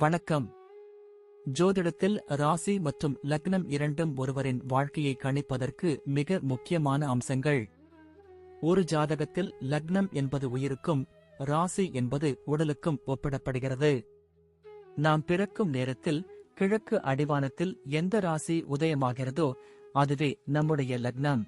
வணக்கம். ஜோதிடத்தில் ராசி மற்றும் லக்னம் இரண்டும் ஒருவரின் வாழ்க்கையை கணிப்பதற்கு மிக முக்கியமான அம்சங்கள். ஒரு ஜாதகத்தில் லக்னம் என்பது உயிருக்கும், ராசி என்பது உடலுக்கும் ஒப்பிடப்படுகிறது. நாம் பிறக்கும் நேரத்தில் கிழக்கு அடிவானத்தில் எந்த ராசி உதயமாகிறதோ அதுவே நம்முடைய லக்னம்.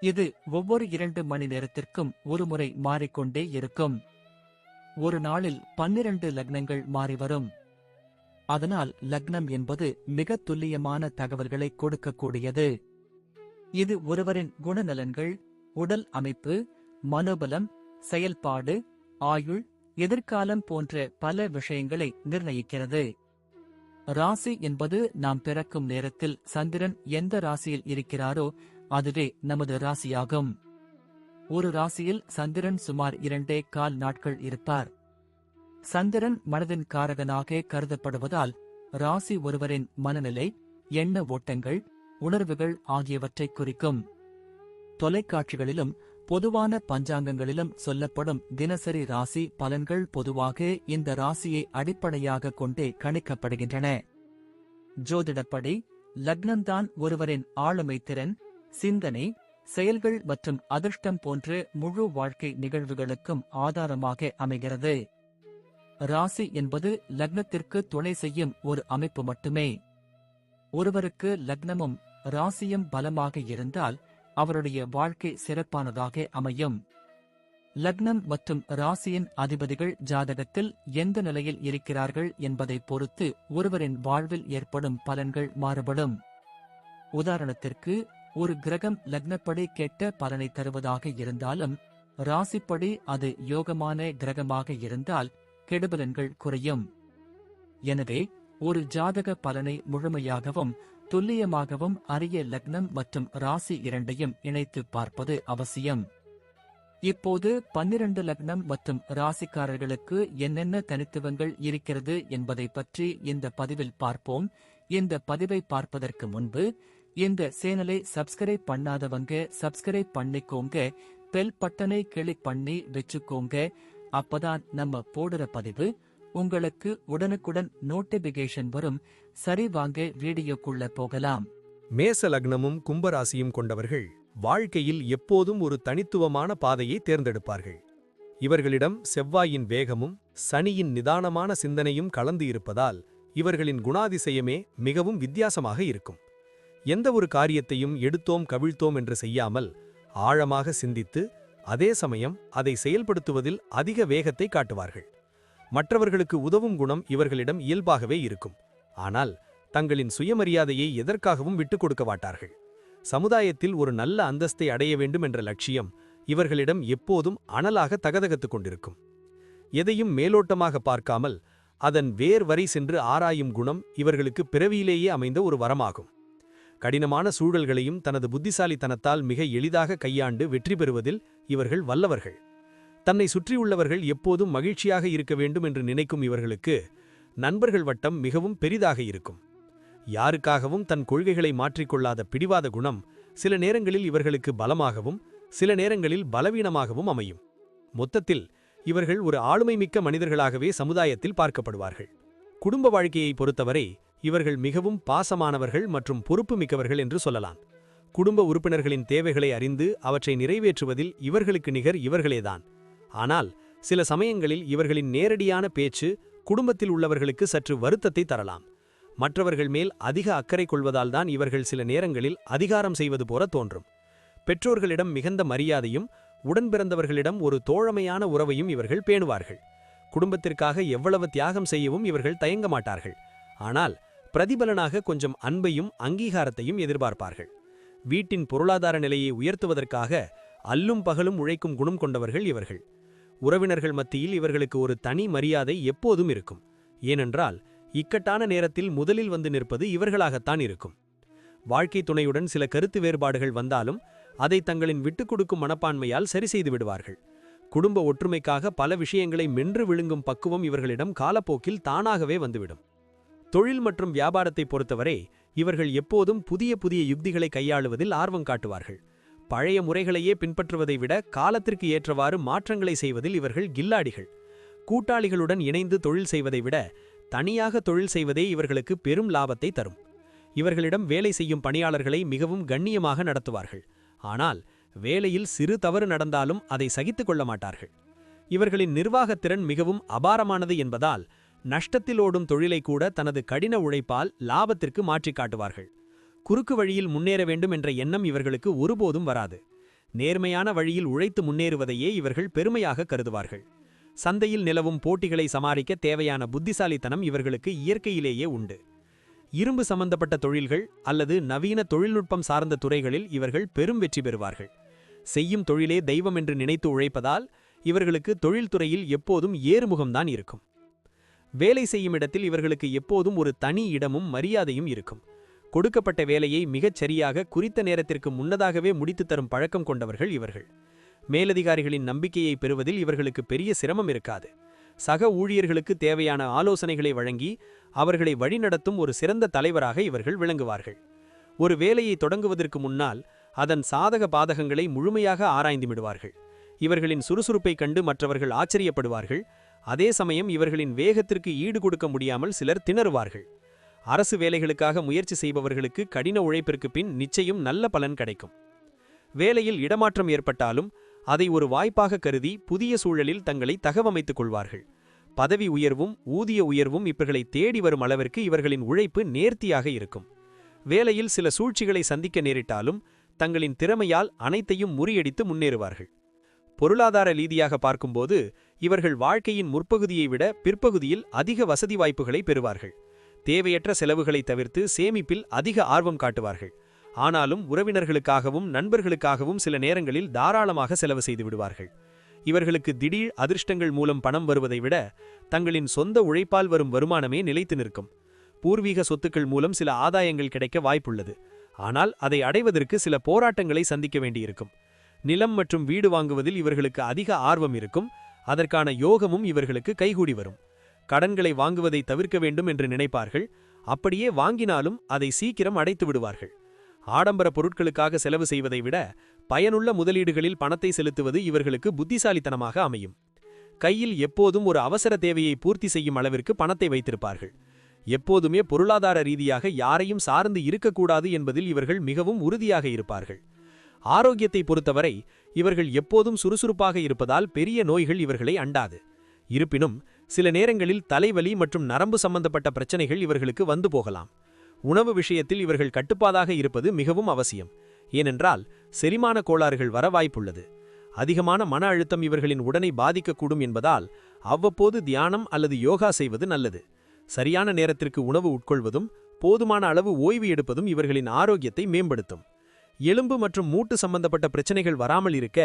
இது ஒவ்வொரு 2 மணி நேரத்திற்கும் ஒருமுறை மாறிக்கொண்டே இருக்கும். ஒரு நாளில் 12 லக்னங்கள் மாறிவரும். அதனால் லக்னம் என்பது மிக துல்லியமான தகவல்களை கொடுக்கக்கூடியது. இது ஒருவரின் குணநலன்கள், உடல் அமைப்பு, மனோபலம், செயல்பாடு, ஆயுள், எதிர்காலம் போன்ற பல விஷயங்களை நிர்ணயிக்கிறது. ராசி என்பது நாம் பிறக்கும் நேரத்தில் சந்திரன் எந்த ராசியில் இருக்கிறாரோ அதுவே நமது ராசியாகும். ஒரு ராசியில் சந்திரன் சுமார் 2.25 நாட்கள் இருப்பார். சந்திரன் மனதின் காரகனாக கருதப்படுவதால் ராசி ஒருவரின் மனநிலை, எண்ண ஓட்டங்கள், உணர்வுகள் ஆகியவற்றை குறிக்கும். தொலைக்காட்சிகளிலும் பொதுவான பஞ்சாங்கங்களிலும் சொல்லப்படும் தினசரி ராசி பலன்கள் பொதுவாக இந்த ராசியை அடிப்படையாக கொண்டே கணிக்கப்படுகின்றன. ஜோதிடப்படி லக்னம்தான் ஒருவரின் ஆளுமை திறன், சிந்தனை, செயல்கள் மற்றும் அதிர்ஷ்டம் போன்ற முழு வாழ்க்கை நிகழ்வுகளுக்கும் ஆதாரமாக அமைகிறது. ராசி என்பது லக்னத்திற்கு துணை செய்யும் ஒரு அமைப்பு மட்டுமே. ஒருவருக்கு லக்னமும் ராசியும் பலமாக இருந்தால் அவருடைய வாழ்க்கை சிறப்பானதாக அமையும். லக்னம் மற்றும் ராசியின் அதிபதிகள் ஜாதகத்தில் எந்த நிலையில் இருக்கிறார்கள் என்பதை பொறுத்து ஒருவரின் வாழ்வில் ஏற்படும் பலன்கள் மாறுபடும். உதாரணத்திற்கு, ஒரு கிரகம் லக்னப்படி கெட்ட பலனை தருவதாக இருந்தாலும் ராசிப்படி அது யோகமான கிரகமாக இருந்தால் கெடுபலன்கள் குறையும். எனவே ஒரு ஜாதக பலனை முழுமையாகவும் துல்லியமாகவும் அறிய லக்னம் மற்றும் ராசி இரண்டையும் இணைத்து பார்ப்பது அவசியம். இப்போது 12 லக்னம் மற்றும் ராசிக்காரர்களுக்கு என்னென்ன தனித்துவங்கள் இருக்கிறது என்பதை பற்றி இந்த பதிவில் பார்ப்போம். இந்த பதிவை பார்ப்பதற்கு முன்பு இந்த சேனலை சப்ஸ்கிரைப் பண்ணாதவங்க சப்ஸ்கிரைப் பண்ணிக்கோங்க, பெல் பட்டனை கிளிக் பண்ணி வச்சுக்கோங்க. அப்பதான் நம்ம போடுற பதிவு உங்களுக்கு உடனுக்குடன் நோட்டிபிகேஷன் வரும். சரி, வாங்க வீடியோக்குள்ள போகலாம். மேச லக்னமும் கும்பராசியும் கொண்டவர்கள் வாழ்க்கையில் எப்போதும் ஒரு தனித்துவமான பாதையை தேர்ந்தெடுப்பார்கள். இவர்களிடம் செவ்வாயின் வேகமும் சனியின் நிதானமான சிந்தனையும் கலந்து இருப்பதால் இவர்களின் குணாதிசயமே மிகவும் வித்தியாசமாக இருக்கும். எந்த ஒரு காரியத்தையும் எடுத்தோம் கவிழ்த்தோம் என்று செய்யாமல் ஆழமாக சிந்தித்து அதே சமயம் அதை செயல்படுத்துவதில் அதிக வேகத்தை காட்டுவார்கள். மற்றவர்களுக்கு உதவும் குணம் இவர்களிடம் இயல்பாகவே இருக்கும். ஆனால் தங்களின் சுயமரியாதையை எதற்காகவும் விட்டுக் கொடுக்க மாட்டார்கள். சமுதாயத்தில் ஒரு நல்ல அந்தஸ்தை அடைய வேண்டும் என்ற லட்சியம் இவர்களிடம் எப்போதும் அனலாக தகதகத்துக் கொண்டிருக்கும். எதையும் மேலோட்டமாக பார்க்காமல் அதன் வேர் வரை சென்று ஆராயும் குணம் இவர்களுக்கு பிறவியிலேயே அமைந்த ஒரு வரமாகும். கடினமான சூழல்களையும் தனது புத்திசாலித்தனத்தால் மிக எளிதாக கையாண்டு வெற்றி பெறுவதில் இவர்கள் வல்லவர்கள். தன்னை சுற்றியுள்ளவர்கள் எப்போதும் மகிழ்ச்சியாக இருக்க வேண்டும் என்று நினைக்கும் இவர்களுக்கு நண்பர்கள் வட்டம் மிகவும் பெரிதாக இருக்கும். யாருக்காகவும் தன் கொள்கைகளை மாற்றிக்கொள்ளாத பிடிவாத குணம் சில நேரங்களில் இவர்களுக்கு பலமாகவும் சில நேரங்களில் பலவீனமாகவும் அமையும். மொத்தத்தில் இவர்கள் ஒரு ஆளுமைமிக்க மனிதர்களாகவே சமுதாயத்தில் பார்க்கப்படுவார்கள். குடும்ப வாழ்க்கையை பொறுத்தவரை இவர்கள் மிகவும் பாசமானவர்கள் மற்றும் பொறுப்பு மிக்கவர்கள் என்று சொல்லலாம். குடும்ப உறுப்பினர்களின் தேவைகளை அறிந்து அவற்றை நிறைவேற்றுவதில் இவர்களுக்கு நிகர் இவர்களேதான். ஆனால் சில சமயங்களில் இவர்களின் நேரடியான பேச்சு குடும்பத்தில் உள்ளவர்களுக்கு சற்று வருத்தத்தை தரலாம். மற்றவர்கள் மேல் அதிக அக்கறை கொள்வதால்தான் இவர்கள் சில நேரங்களில் அதிகாரம் செய்வது போல தோன்றும். பெற்றோர்களிடம் மிகுந்த மரியாதையும் உடன்பிறந்தவர்களிடம் ஒரு தோழமையான உறவையும் இவர்கள் பேணுவார்கள். குடும்பத்திற்காக எவ்வளவு தியாகம் செய்யவும் இவர்கள் தயங்க மாட்டார்கள். ஆனால் பிரதிபலனாக கொஞ்சம் அன்பையும் அங்கீகாரத்தையும் எதிர்பார்ப்பார்கள். வீட்டின் பொருளாதார நிலையை உயர்த்துவதற்காக அல்லும் பகலும் உழைக்கும் குணம் கொண்டவர்கள் இவர்கள். உறவினர்கள் மத்தியில் இவர்களுக்கு ஒரு தனி மரியாதை எப்போதும் இருக்கும். ஏனென்றால் இக்கட்டான நேரத்தில் முதலில் வந்து நிற்பது இவர்களாகத்தான் இருக்கும். வாழ்க்கை துணையுடன் சில கருத்து வேறுபாடுகள் வந்தாலும் அதை தங்களின் விட்டுக் கொடுக்கும் மனப்பான்மையால் சரி செய்து விடுவார்கள். குடும்ப ஒற்றுமைக்காக பல விஷயங்களை மென்று விழுங்கும் பக்குவம் இவர்களிடம் காலப்போக்கில் தானாகவே வந்துவிடும். தொழில் மற்றும் வியாபாரத்தை பொறுத்தவரை இவர்கள் எப்போதும் புதிய புதிய யுக்திகளை கையாளுவதில் ஆர்வம் காட்டுவார்கள். பழைய முறைகளையே பின்பற்றுவதை விட காலத்திற்கு ஏற்றவாறு மாற்றங்களை செய்வதில் இவர்கள் கில்லாடிகள். கூட்டாளிகளுடன் இணைந்து தொழில் செய்வதை விட தனியாக தொழில் செய்வதே இவர்களுக்கு பெரும் லாபத்தை தரும். இவர்களிடம் வேலை செய்யும் பணியாளர்களை மிகவும் கண்ணியமாக நடத்துவார்கள். ஆனால் வேலையில் சிறு தவறு நடந்தாலும் அதை சகித்துக் கொள்ள மாட்டார்கள். இவர்களின் நிர்வாகத்திறன் மிகவும் அபாரமானது என்பதால் நஷ்டத்தில் ஓடும் தொழிலை கூட தனது கடின உழைப்பால் லாபத்திற்கு மாற்றிக் காட்டுவார்கள். குறுக்கு வழியில் முன்னேற வேண்டும் என்ற எண்ணம் இவர்களுக்கு ஒருபோதும் வராது. நேர்மையான வழியில் உழைத்து முன்னேறுவதையே இவர்கள் பெருமையாக கருதுவார்கள். சந்தையில் நிலவும் போட்டிகளை சமாளிக்க தேவையான புத்திசாலித்தனம் இவர்களுக்கு இயற்கையிலேயே உண்டு. இரும்பு சம்பந்தப்பட்ட தொழில்கள் அல்லது நவீன தொழில்நுட்பம் சார்ந்த துறைகளில் இவர்கள் பெரும் வெற்றி பெறுவார்கள். செய்யும் தொழிலே தெய்வம் என்று நினைத்து உழைப்பதால் இவர்களுக்கு தொழில்துறையில் எப்போதும் ஏறுமுகம்தான் இருக்கும். வேலை செய்யும் இடத்தில் இவர்களுக்கு எப்போதும் ஒரு தனி இடமும் மரியாதையும் இருக்கும். கொடுக்கப்பட்ட வேலையை மிகச் சரியாக குறித்த நேரத்திற்கு முன்னதாகவே முடித்து தரும் பழக்கம் கொண்டவர்கள் இவர்கள். மேலதிகாரிகளின் நம்பிக்கையை பெறுவதில் இவர்களுக்கு பெரிய சிரமம் இருக்காது. சக ஊழியர்களுக்கு தேவையான ஆலோசனைகளை வழங்கி அவர்களை வழிநடத்தும் ஒரு சிறந்த தலைவராக இவர்கள் விளங்குவார்கள். ஒரு வேலையை தொடங்குவதற்கு முன்னால் அதன் சாதக பாதகங்களை முழுமையாக ஆராய்ந்துவிடுவார்கள். இவர்களின் சுறுசுறுப்பை கண்டு மற்றவர்கள் ஆச்சரியப்படுவார்கள். அதே சமயம் இவர்களின் வேகத்திற்கு ஈடு கொடுக்க முடியாமல் சிலர் திணறுவார்கள். அரசு வேலைகளுக்காக முயற்சி செய்பவர்களுக்கு கடின உழைப்பிற்கு பின் நிச்சயம் நல்ல பலன் கிடைக்கும். வேலையில் இடமாற்றம் ஏற்பட்டாலும் அதை ஒரு வாய்ப்பாக கருதி புதிய சூழலில் தங்களை தகவமைத்துக் கொள்வார்கள். பதவி உயர்வும் ஊதிய உயர்வும் இவர்களை தேடி வரும் அளவிற்கு இவர்களின் உழைப்பு நேர்த்தியாக இருக்கும். வேலையில் சில சூழ்ச்சிகளை சந்திக்க நேரிட்டாலும் தங்களின் திறமையால் அனைத்தையும் முறியடித்து முன்னேறுவார்கள். பொருளாதார ரீதியாக பார்க்கும்போது இவர்கள் வாழ்க்கையின் முற்பகுதியை விட பிற்பகுதியில் அதிக வசதி வாய்ப்புகளை பெறுவார்கள். தேவையற்ற செலவுகளை தவிர்த்து சேமிப்பில் அதிக ஆர்வம் காட்டுவார்கள். ஆனாலும் உறவினர்களுக்காகவும் நண்பர்களுக்காகவும் சில நேரங்களில் தாராளமாக செலவு செய்து விடுவார்கள். இவர்களுக்கு திடீர் அதிர்ஷ்டங்கள் மூலம் பணம் வருவதை விட தங்களின் சொந்த உழைப்பால் வரும் வருமானமே நிலைத்து நிற்கும். பூர்வீக சொத்துக்கள் மூலம் சில ஆதாயங்கள் கிடைக்க வாய்ப்புள்ளது. ஆனால் அதை அடைவதற்கு சில போராட்டங்களை சந்திக்க வேண்டியிருக்கும். நிலம் மற்றும் வீடு வாங்குவதில் இவர்களுக்கு அதிக ஆர்வம் இருக்கும். அதற்கான யோகமும் இவர்களுக்கு கைகூடி வரும். கடன்களை வாங்குவதை தவிர்க்க வேண்டும் என்று நினைப்பார்கள். அப்படியே வாங்கினாலும் அதை சீக்கிரம் அடைத்து விடுவார்கள். ஆடம்பர பொருட்களுக்காக செலவு செய்வதை விட பயனுள்ள முதலீடுகளில் பணத்தை செலுத்துவது இவர்களுக்கு புத்திசாலித்தனமாக அமையும். கையில் எப்போதும் ஒரு அவசர தேவையை பூர்த்தி செய்யும் அளவிற்கு பணத்தை வைத்திருப்பார்கள். எப்போதுமே பொருளாதார ரீதியாக யாரையும் சார்ந்து இருக்கக்கூடாது என்பதில் இவர்கள் மிகவும் உறுதியாக இருப்பார்கள். ஆரோக்கியத்தை பொறுத்தவரை இவர்கள் எப்போதும் சுறுசுறுப்பாக இருப்பதால் பெரிய நோய்கள் இவர்களை அண்டாது. இருப்பினும் சில நேரங்களில் தலைவலி மற்றும் நரம்பு சம்பந்தப்பட்ட பிரச்சனைகள் இவர்களுக்கு வந்து போகலாம். உணவு விஷயத்தில் இவர்கள் கட்டுப்பாடாக இருப்பது மிகவும் அவசியம். ஏனென்றால் செரிமான கோளாறுகள் வர வாய்ப்புள்ளது. அதிகமான மன அழுத்தம் இவர்களின் உடலை பாதிக்கக்கூடும் என்பதால் அவ்வப்போது தியானம் அல்லது யோகா செய்வது நல்லது. சரியான நேரத்திற்கு உணவு உட்கொள்வதும் போதுமான அளவு ஓய்வு எடுப்பதும் இவர்களின் ஆரோக்கியத்தை மேம்படுத்தும். எலும்பு மற்றும் மூட்டு சம்பந்தப்பட்ட பிரச்சனைகள் வராமல் இருக்க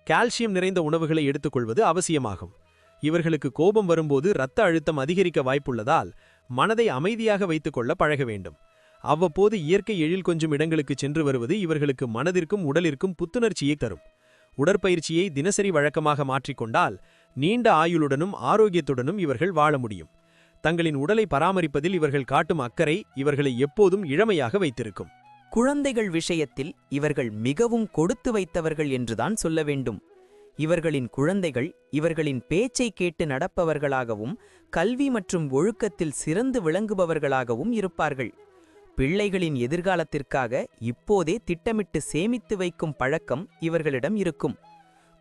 கால்சியம் நிறைந்த உணவுகளை எடுத்துக்கொள்வது அவசியமாகும். இவர்களுக்கு கோபம் வரும்போது இரத்த அழுத்தம் அதிகரிக்க வாய்ப்புள்ளதால் மனதை அமைதியாக வைத்துக்கொள்ள பழக வேண்டும். அவ்வப்போது இயற்கை எழில் கொஞ்சம் இடங்களுக்கு சென்று வருவது இவர்களுக்கு மனதிற்கும் உடலிற்கும் புத்துணர்ச்சியை தரும். உடற்பயிற்சியை தினசரி வழக்கமாக மாற்றிக்கொண்டால் நீண்ட ஆயுளுடனும் ஆரோக்கியத்துடனும் இவர்கள் வாழ முடியும். தங்களின் உடலை பராமரிப்பதில் இவர்கள் காட்டும் அக்கறை இவர்களை எப்போதும் இளமையாக வைத்திருக்கும். குழந்தைகள் விஷயத்தில் இவர்கள் மிகவும் கொடுத்து வைத்தவர்கள் என்றுதான் சொல்ல வேண்டும். இவர்களின் குழந்தைகள் இவர்களின் பேச்சை கேட்டு நடப்பவர்களாகவும் கல்வி மற்றும் ஒழுக்கத்தில் சிறந்து விளங்குபவர்களாகவும் இருப்பார்கள். பிள்ளைகளின் எதிர்காலத்திற்காக இப்போதே திட்டமிட்டு சேமித்து வைக்கும் பழக்கம் இவர்களிடம் இருக்கும்.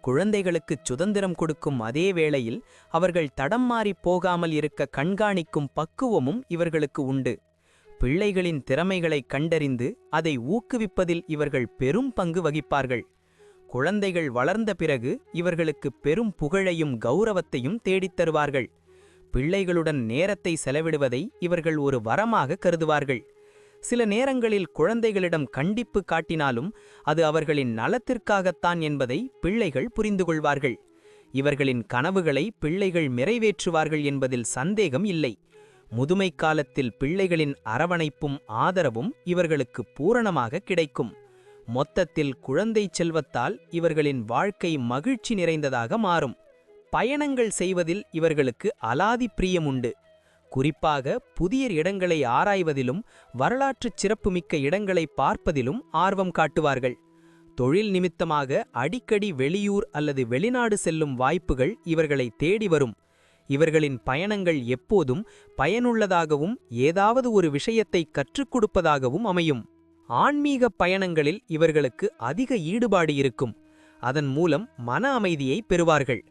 குழந்தைகளுக்கு சுதந்திரம் கொடுக்கும் அதே வேளையில் அவர்கள் தடம் மாறிப் போகாமல் இருக்க கண்காணிக்கும் பக்குவமும் இவர்களுக்கு உண்டு. பிள்ளைகளின் திறமைகளை கண்டறிந்து அதை ஊக்குவிப்பதில் இவர்கள் பெரும் பங்கு வகிப்பார்கள். குழந்தைகள் வளர்ந்த பிறகு இவர்களுக்கு பெரும் புகழையும் கௌரவத்தையும் தேடித் தருவார்கள். பிள்ளைகளுடன் நேரத்தை செலவிடுவதை இவர்கள் ஒரு வரமாக கருதுவார்கள். சில நேரங்களில் குழந்தைகளிடம் கண்டிப்பு காட்டினாலும் அது அவர்களின் நலத்திற்காகத்தான் என்பதை பிள்ளைகள் புரிந்து கொள்வார்கள். இவர்களின் கனவுகளை பிள்ளைகள் நிறைவேற்றுவார்கள் என்பதில் சந்தேகம் இல்லை. முதுமை காலத்தில் பிள்ளைகளின் அரவணைப்பும் ஆதரவும் இவர்களுக்கு பூரணமாக கிடைக்கும். மொத்தத்தில் குழந்தை செல்வத்தால் இவர்களின் வாழ்க்கை மகிழ்ச்சி நிறைந்ததாக மாறும். பயணங்கள் செய்வதில் இவர்களுக்கு அலாதி பிரியமுண்டு. குறிப்பாக புதிய இடங்களை ஆராய்வதிலும் வரலாற்றுச் சிறப்புமிக்க இடங்களை பார்ப்பதிலும் ஆர்வம் காட்டுவார்கள். தொழில் நிமித்தமாக அடிக்கடி வெளியூர் அல்லது வெளிநாடு செல்லும் வாய்ப்புகள் இவர்களை தேடி வரும். இவர்களின் பயணங்கள் எப்போதும் பயனுள்ளதாகவும் ஏதாவது ஒரு விஷயத்தை கற்றுக் கொடுப்பதாகவும் அமையும். ஆன்மீகப் பயணங்களில் இவர்களுக்கு அதிக ஈடுபாடு இருக்கும். அதன் மூலம் மன அமைதியை பெறுவார்கள்.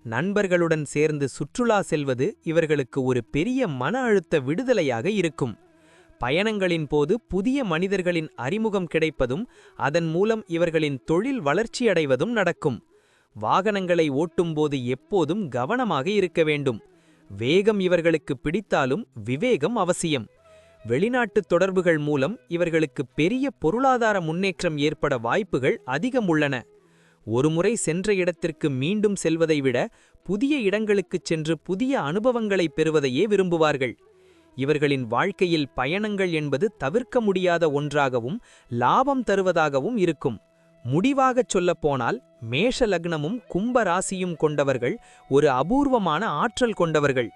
நண்பர்களுடன் சேர்ந்து சுற்றுலா செல்வது இவர்களுக்கு ஒரு பெரிய மன அழுத்த விடுதலையாக இருக்கும். பயணங்களின் போது புதிய மனிதர்களின் அறிமுகம் கிடைப்பதும் அதன் மூலம் இவர்களின் தொழில் வளர்ச்சியடைவதும் நடக்கும். வாகனங்களை ஓட்டும்போது எப்போதும் கவனமாக இருக்க வேண்டும். வேகம் இவர்களுக்கு பிடித்தாலும் விவேகம் அவசியம். வெளிநாட்டு தொடர்புகள் மூலம் இவர்களுக்கு பெரிய பொருளாதார முன்னேற்றம் ஏற்பட வாய்ப்புகள் அதிகம் உள்ளன. ஒருமுறை சென்ற இடத்திற்கு மீண்டும் செல்வதை விட புதிய இடங்களுக்குச் சென்று புதிய அனுபவங்களை பெறுவதையே விரும்புவார்கள். இவர்களின் வாழ்க்கையில் பயணங்கள் என்பது தவிர்க்க முடியாத ஒன்றாகவும் லாபம் தருவதாகவும் இருக்கும். முடிவாகச் சொல்லப்போனால் மேஷ லக்னமும் கும்ப ராசியும் கொண்டவர்கள் ஒரு அபூர்வமான ஆற்றல் கொண்டவர்கள்.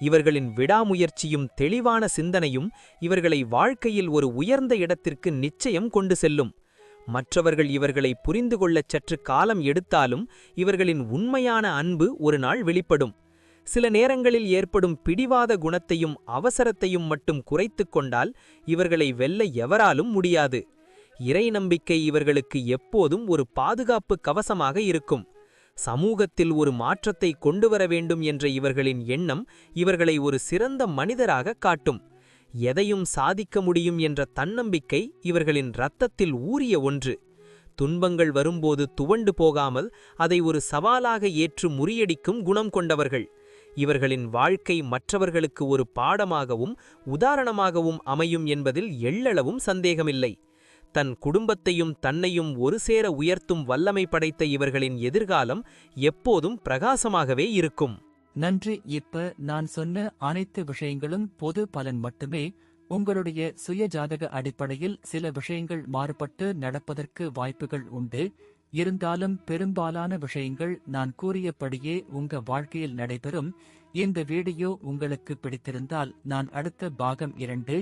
இவர்களின் விடாமுயற்சியும் தெளிவான சிந்தனையும் இவர்களை வாழ்க்கையில் ஒரு உயர்ந்த இடத்திற்கு நிச்சயம் கொண்டு செல்லும். மற்றவர்கள் இவர்களை புரிந்து கொள்ளச் சற்று காலம் எடுத்தாலும் இவர்களின் உண்மையான அன்பு ஒரு நாள் வெளிப்படும். சில நேரங்களில் ஏற்படும் பிடிவாத குணத்தையும் அவசரத்தையும் மட்டும் குறைத்துக் கொண்டால் இவர்களை வெல்ல எவராலும் முடியாது. இறை நம்பிக்கை இவர்களுக்கு எப்போதும் ஒரு பாதுகாப்பு கவசமாக இருக்கும். சமூகத்தில் ஒரு மாற்றத்தை கொண்டுவர வேண்டும் என்ற இவர்களின் எண்ணம் இவர்களை ஒரு சிறந்த மனிதராக காட்டும். எதையும் சாதிக்க முடியும் என்ற தன்னம்பிக்கை இவர்களின் இரத்தத்தில் ஊறிய ஒன்று. துன்பங்கள் வரும்போது துவண்டு போகாமல் அதை ஒரு சவாலாக ஏற்று முறியடிக்கும் குணம் கொண்டவர்கள். இவர்களின் வாழ்க்கை மற்றவர்களுக்கு ஒரு பாடமாகவும் உதாரணமாகவும் அமையும் என்பதில் எள்ளளவும் சந்தேகமில்லை. தன் குடும்பத்தையும் தன்னையும் ஒரு சேர உயர்த்தும் வல்லமை படைத்த இவர்களின் எதிர்காலம் எப்போதும் பிரகாசமாகவே இருக்கும். நன்றி. இப்ப நான் சொன்ன அனைத்து விஷயங்களும் பொது பலன் மட்டுமே. உங்களுடைய சுய ஜாதக அடிப்படையில் சில விஷயங்கள் மாறுபட்டு நடப்பதற்கு வாய்ப்புகள் உண்டு. இருந்தாலும் பெரும்பாலான விஷயங்கள் நான் கூறியபடியே உங்க வாழ்க்கையில் நடைபெறும். இந்த வீடியோ உங்களுக்கு பிடித்திருந்தால் நான் அடுத்த பாகம் 2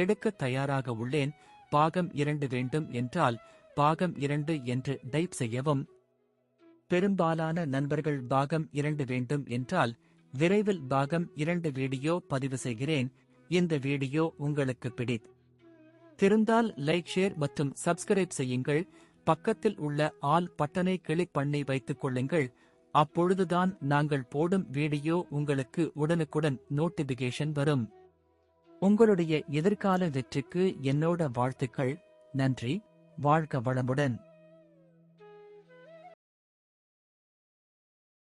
எடுக்க தயாராக உள்ளேன். பாகம் 2 வேண்டும் என்றால் பாகம் 2 என்று டைப் செய்யவும். பெரும்பாலான நண்பர்கள் பாகம் 2 வேண்டும் என்றால் விரைவில் பாகம் 2 வீடியோ பதிவு செய்கிறேன். இந்த வீடியோ உங்களுக்கு பிடித்திருந்தால் லைக், ஷேர் மற்றும் சப்ஸ்கிரைப் செய்யுங்கள். பக்கத்தில் உள்ள ஆல் பட்டனை கிளிக் பண்ணி வைத்துக் கொள்ளுங்கள். அப்பொழுதுதான் நாங்கள் போடும் வீடியோ உங்களுக்கு உடனுக்குடன் நோட்டிபிகேஷன் வரும். உங்களுடைய எதிர்கால வெற்றிக்கு என்னோட வாழ்த்துக்கள். நன்றி. வாழ்க வளமுடன்.